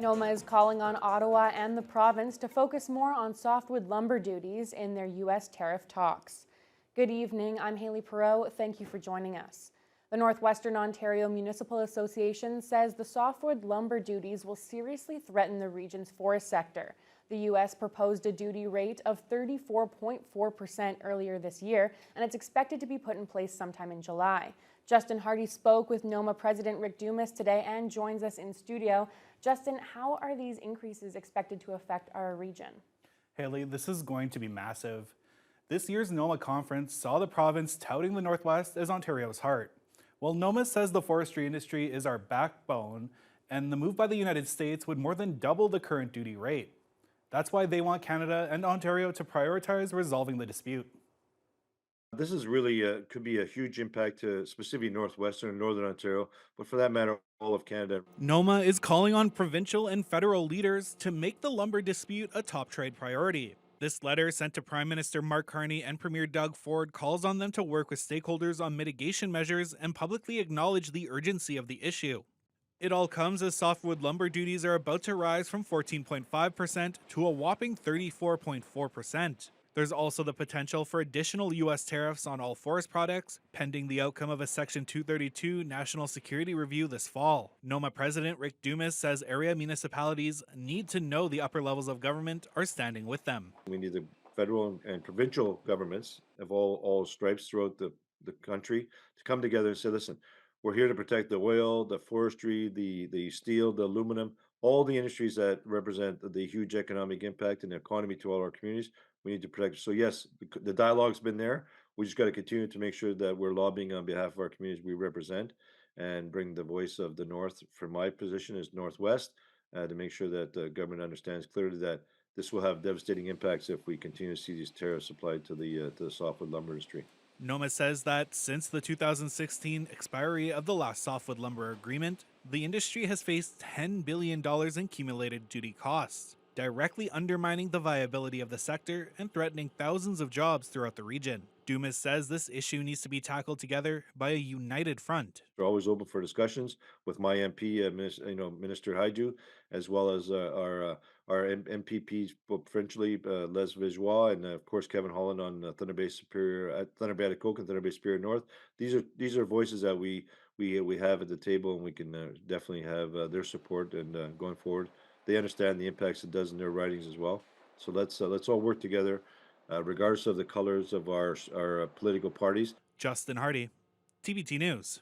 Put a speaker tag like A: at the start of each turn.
A: NOMA is calling on Ottawa and the province to focus more on softwood lumber duties in their U.S. tariff talks. Good evening, I'm Haley Perot. Thank you for joining us. The Northwestern Ontario Municipal Association says the softwood lumber duties will seriously threaten the region's forest sector. The U.S. proposed a duty rate of 34.4% earlier this year, and it's expected to be put in place sometime in July. Justin Hardy spoke with NOMA President Rick Dumas today and joins us in studio. Justin, how are these increases expected to affect our region?
B: Haley, this is going to be massive. This year's NOMA conference saw the province touting the Northwest as Ontario's heart. While NOMA says the forestry industry is our backbone, and the move by the United States would more than double the current duty rate. That's why they want Canada and Ontario to prioritize resolving the dispute.
C: This is really could be a huge impact to specifically northwestern and northern Ontario, but for that matter, all of Canada.
B: NOMA is calling on provincial and federal leaders to make the lumber dispute a top trade priority. This letter, sent to Prime Minister Mark Carney and Premier Doug Ford, calls on them to work with stakeholders on mitigation measures and publicly acknowledge the urgency of the issue. It all comes as softwood lumber duties are about to rise from 14.5% to a whopping 34.4%. There's also the potential for additional U.S. tariffs on all forest products, pending the outcome of a Section 232 national security review this fall. NOMA President Rick Dumas says area municipalities need to know the upper levels of government are standing with them.
C: We need the federal and provincial governments of all stripes throughout the country to come together and say, listen, we're here to protect the oil, the forestry, the steel, the aluminum, all the industries that represent the huge economic impact and the economy to all our communities. We need to protect. So yes, the dialogue's been there. We just got to continue to make sure that we're lobbying on behalf of our communities we represent and bring the voice of the North, from my position as Northwest, to make sure that the government understands clearly that this will have devastating impacts if we continue to see these tariffs applied to the softwood lumber industry.
B: NOMA says that since the 2016 expiry of the last softwood lumber agreement, the industry has faced $10 billion in cumulated duty costs, directly undermining the viability of the sector and threatening thousands of jobs throughout the region. Dumas says this issue needs to be tackled together by a united front.
C: We're always open for discussions with my MP, Minister Haiju, as well as our MPPs, provincially, Les Vigeois, and of course Kevin Holland on Thunder Bay Superior, Thunder Bay Atikokan and Thunder Bay Superior North. These are voices that we have at the table, and we can definitely have their support. And going forward, they understand the impacts it does in their ridings as well. So let's all work together, regardless of the colors of our political parties.
B: Justin Hardy, TBT News.